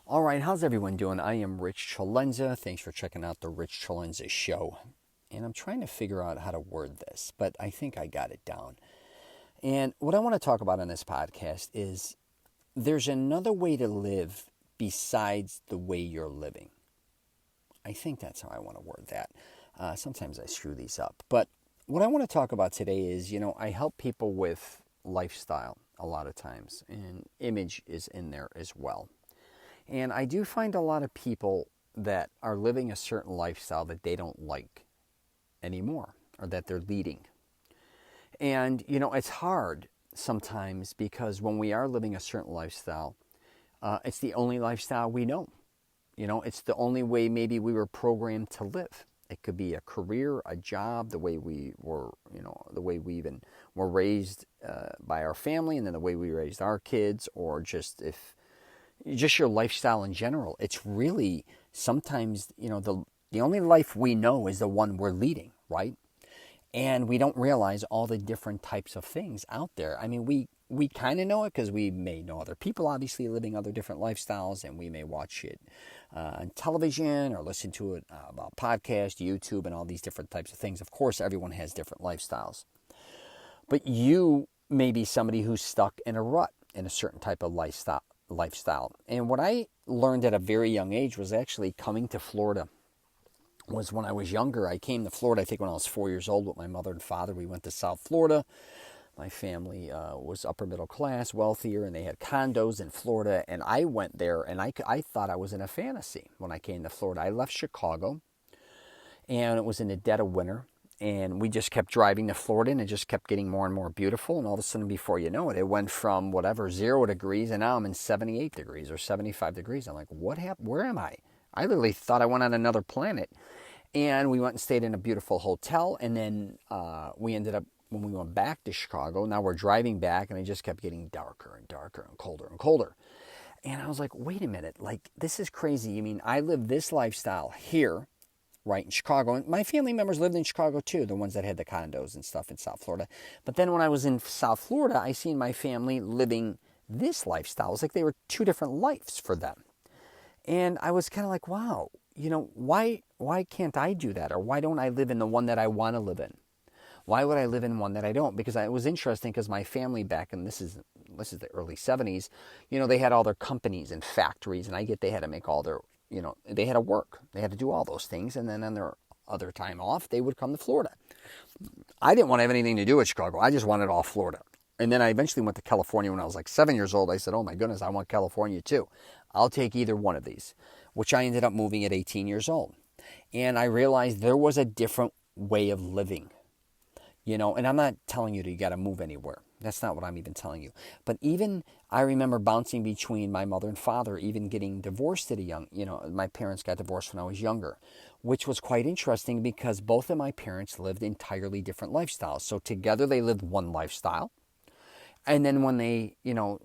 All right, how's everyone doing? I am Rich CELENZA. Thanks for checking out the Rich CELENZA show. And I'm trying to figure out how to word this, but I think I got it down. And what I want to talk about on this podcast is there's another way to live besides the way you're living. I think that's how I want to word that. Sometimes I screw these up. But what I want to talk about today is, I help people with lifestyle a lot of times, and image is in there as well. And I do find a lot of people that are living a certain lifestyle that they don't like anymore or that they're leading. And, it's hard sometimes because when we are living a certain lifestyle, it's the only lifestyle we know. It's the only way maybe we were programmed to live. It could be a career, a job, the way we were, the way we even were raised by our family, and then the way we raised our kids, or just your lifestyle in general. It's really sometimes, the only life we know is the one we're leading, right? And we don't realize all the different types of things out there. I mean, we kind of know it because we may know other people obviously living other different lifestyles, and we may watch it on television or listen to it about podcast, YouTube, and all these different types of things. Of course, everyone has different lifestyles. But you may be somebody who's stuck in a rut in a certain type of lifestyle. And what I learned at a very young age was actually coming to Florida. Was when I was younger. I came to Florida, I think when I was 4 years old with my mother and father. We went to South Florida. My family was upper middle class, wealthier, and they had condos in Florida. And I went there, and I thought I was in a fantasy when I came to Florida. I left Chicago, and it was in the dead of winter. And we just kept driving to Florida, and it just kept getting more and more beautiful. And all of a sudden, before you know it, it went from 0 degrees, and now I'm in 78 degrees or 75 degrees. I'm like, what happened? Where am I? I literally thought I went on another planet. And we went and stayed in a beautiful hotel. And then we ended up, when we went back to Chicago, now we're driving back, and it just kept getting darker and darker and colder and colder. And I was like, wait a minute, this is crazy. I mean, I live this lifestyle here, right, in Chicago. And my family members lived in Chicago too, the ones that had the condos and stuff in South Florida. But then when I was in South Florida, I seen my family living this lifestyle. It was like they were two different lives for them. And I was kind of like, wow, why can't I do that? Or why don't I live in the one that I want to live in? Why would I live in one that I don't? Because it was interesting because my family back in, this is the early 70s, they had all their companies and factories, and I get they had to make all their, they had to work. They had to do all those things, and then on their other time off, they would come to Florida. I didn't want to have anything to do with Chicago. I just wanted all Florida. And then I eventually went to California when I was like 7 years old. I said, oh my goodness, I want California too. I'll take either one of these, which I ended up moving at 18 years old. And I realized there was a different way of living, and I'm not telling you that you got to move anywhere. That's not what I'm even telling you. But even I remember bouncing between my mother and father, even getting divorced at a young, my parents got divorced when I was younger, which was quite interesting because both of my parents lived entirely different lifestyles. So together they lived one lifestyle. And then when they,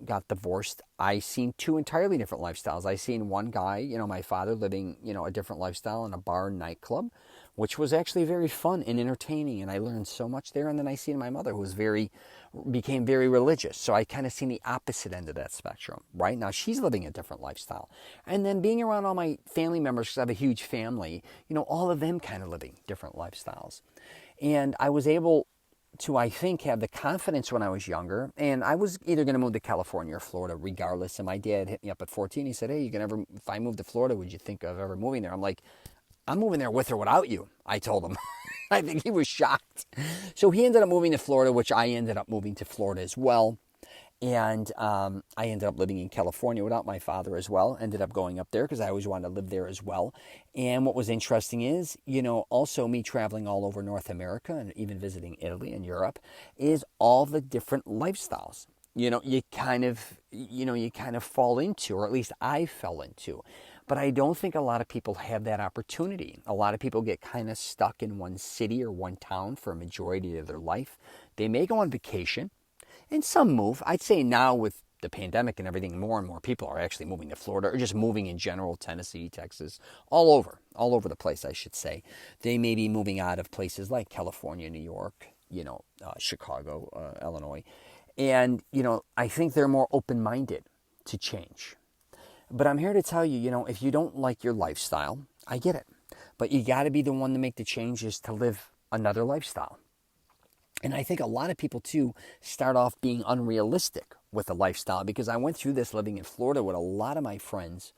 got divorced, I seen two entirely different lifestyles. I seen one guy, my father living, a different lifestyle in a bar and nightclub, which was actually very fun and entertaining. And I learned so much there. And then I seen my mother who became very religious. So I kind of seen the opposite end of that spectrum, right? Now she's living a different lifestyle. And then being around all my family members, because I have a huge family, all of them kind of living different lifestyles. And I was able to, I think, have the confidence when I was younger. And I was either going to move to California or Florida regardless. And my dad hit me up at 14. He said, hey, if I moved to Florida, would you think of ever moving there? I'm like, I'm moving there with or without you, I told him. I think he was shocked. So he ended up moving to Florida, which I ended up moving to Florida as well. And I ended up living in California without my father as well. Ended up going up there because I always wanted to live there as well. And what was interesting is, also me traveling all over North America and even visiting Italy and Europe, is all the different lifestyles. You kind of fall into, or at least I fell into. But I don't think a lot of people have that opportunity. A lot of people get kind of stuck in one city or one town for a majority of their life. They may go on vacation. And some move. I'd say now with the pandemic and everything, more and more people are actually moving to Florida or just moving in general, Tennessee, Texas, all over the place, I should say. They may be moving out of places like California, New York, Chicago, Illinois. And, I think they're more open-minded to change. But I'm here to tell you, if you don't like your lifestyle, I get it. But you got to be the one to make the changes to live another lifestyle. And I think a lot of people, too, start off being unrealistic with a lifestyle, because I went through this living in Florida with a lot of my friends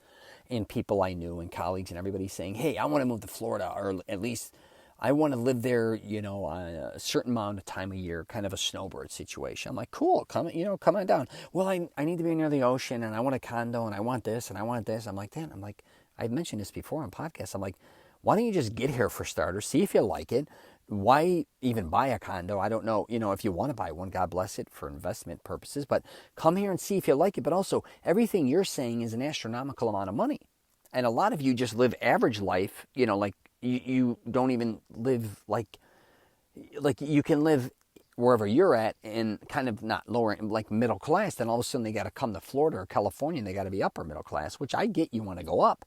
and people I knew and colleagues and everybody saying, hey, I want to move to Florida, or at least I want to live there, a certain amount of time a year, kind of a snowbird situation. I'm like, cool, come on down. Well, I need to be near the ocean, and I want a condo, and I want this, and I want this. I'm like, I've mentioned this before on podcasts. I'm like, why don't you just get here for starters, see if you like it? Why even buy a condo? I don't know, if you want to buy one, God bless it for investment purposes, but come here and see if you like it. But also, everything you're saying is an astronomical amount of money. And a lot of you just live average life, like you don't even live like you can live wherever you're at and kind of not lower, like middle class. Then all of a sudden they got to come to Florida or California and they got to be upper middle class, which I get, you want to go up.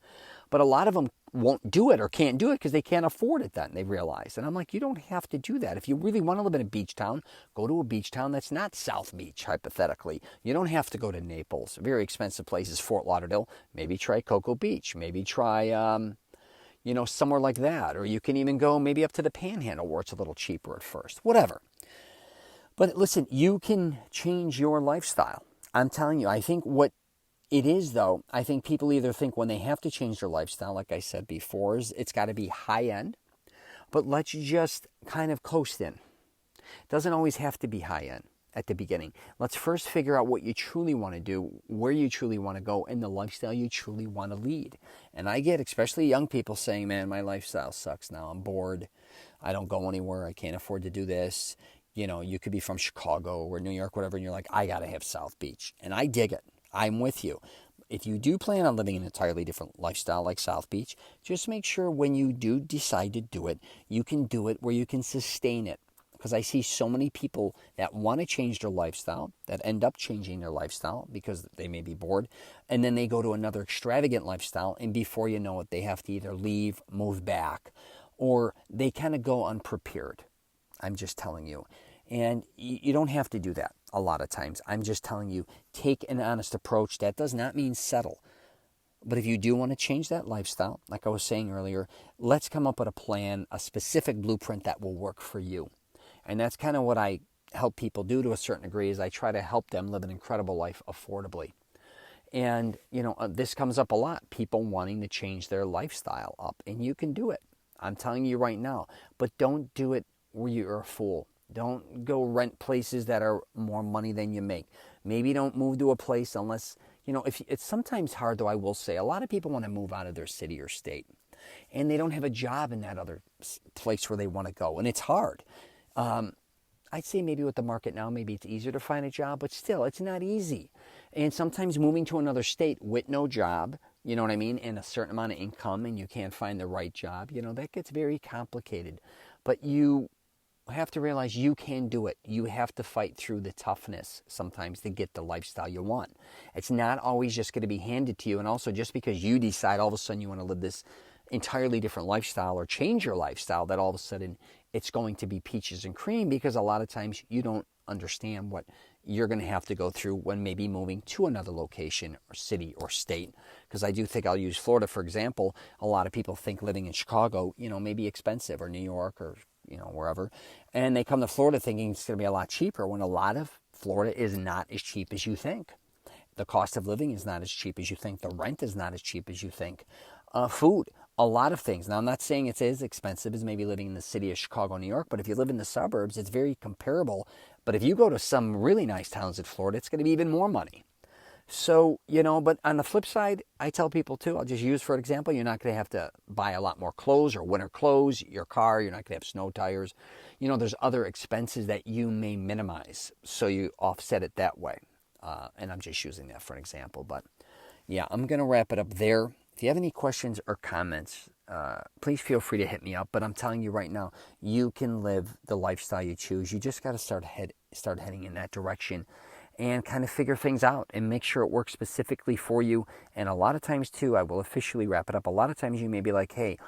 But a lot of them won't do it or can't do it because they can't afford it then, they realize. And I'm like, you don't have to do that. If you really want to live in a beach town, go to a beach town that's not South Beach, hypothetically. You don't have to go to Naples. Very expensive places, Fort Lauderdale. Maybe try Cocoa Beach. Maybe try, somewhere like that. Or you can even go maybe up to the Panhandle where it's a little cheaper at first. Whatever. But listen, you can change your lifestyle. I'm telling you, I think what it is, though, I think people either think when they have to change their lifestyle, like I said before, is it's got to be high end, but let's just kind of coast in. It doesn't always have to be high end at the beginning. Let's first figure out what you truly want to do, where you truly want to go, and the lifestyle you truly want to lead. And I get, especially young people saying, man, my lifestyle sucks now. I'm bored. I don't go anywhere. I can't afford to do this. You could be from Chicago or New York, whatever, and you're like, I got to have South Beach. And I dig it. I'm with you. If you do plan on living an entirely different lifestyle like South Beach, just make sure when you do decide to do it, you can do it where you can sustain it. Because I see so many people that want to change their lifestyle, that end up changing their lifestyle because they may be bored, and then they go to another extravagant lifestyle, and before you know it, they have to either leave, move back, or they kind of go unprepared. I'm just telling you. And you don't have to do that a lot of times. I'm just telling you, take an honest approach. That does not mean settle. But if you do want to change that lifestyle, like I was saying earlier, let's come up with a plan, a specific blueprint that will work for you. And that's kind of what I help people do to a certain degree, is I try to help them live an incredible life affordably. And, this comes up a lot, people wanting to change their lifestyle up. And you can do it. I'm telling you right now. But don't do it where you're a fool. Don't go rent places that are more money than you make. Maybe don't move to a place unless, if it's sometimes hard, though, I will say. A lot of people want to move out of their city or state, and they don't have a job in that other place where they want to go, and it's hard. I'd say maybe with the market now, maybe it's easier to find a job, but still, it's not easy. And sometimes moving to another state with no job, you know what I mean, and a certain amount of income, and you can't find the right job, that gets very complicated. But you have to realize you can do it. You have to fight through the toughness sometimes to get the lifestyle you want. It's not always just going to be handed to you. And also, just because you decide all of a sudden you want to live this entirely different lifestyle or change your lifestyle, that all of a sudden it's going to be peaches and cream, because a lot of times you don't understand what you're going to have to go through when maybe moving to another location or city or state. Because I do think, I'll use Florida for example. A lot of people think living in Chicago, may be expensive, or New York, or wherever. And they come to Florida thinking it's going to be a lot cheaper, when a lot of Florida is not as cheap as you think. The cost of living is not as cheap as you think. The rent is not as cheap as you think. Food, a lot of things. Now, I'm not saying it's as expensive as maybe living in the city of Chicago, New York, but if you live in the suburbs, it's very comparable. But if you go to some really nice towns in Florida, it's going to be even more money. So, but on the flip side, I tell people too, I'll just use for example, you're not going to have to buy a lot more clothes or winter clothes, your car, you're not going to have snow tires. There's other expenses that you may minimize, so you offset it that way. And I'm just using that for an example. But yeah, I'm going to wrap it up there. If you have any questions or comments, please feel free to hit me up. But I'm telling you right now, you can live the lifestyle you choose. You just got to start heading in that direction and kind of figure things out and make sure it works specifically for you. And a lot of times too, I will officially wrap it up. A lot of times you may be like, hey,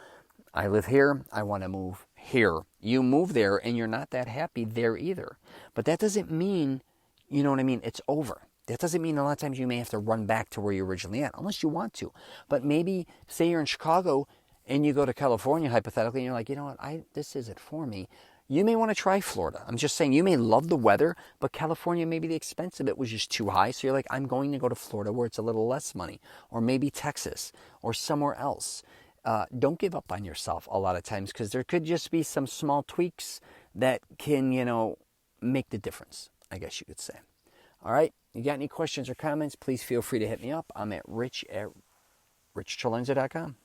I live here, I want to move here. You move there and you're not that happy there either. But that doesn't mean, it's over. That doesn't mean a lot of times you may have to run back to where you're originally at, unless you want to. But maybe, say you're in Chicago and you go to California, hypothetically, and you're like, you know what, this isn't for me. You may want to try Florida. I'm just saying, you may love the weather, but California, maybe the expense of it was just too high. So you're like, I'm going to go to Florida where it's a little less money, or maybe Texas, or somewhere else. Don't give up on yourself a lot of times, because there could just be some small tweaks that can, make the difference, I guess you could say. All right. You got any questions or comments, please feel free to hit me up. I'm at rich@richchalenza.com.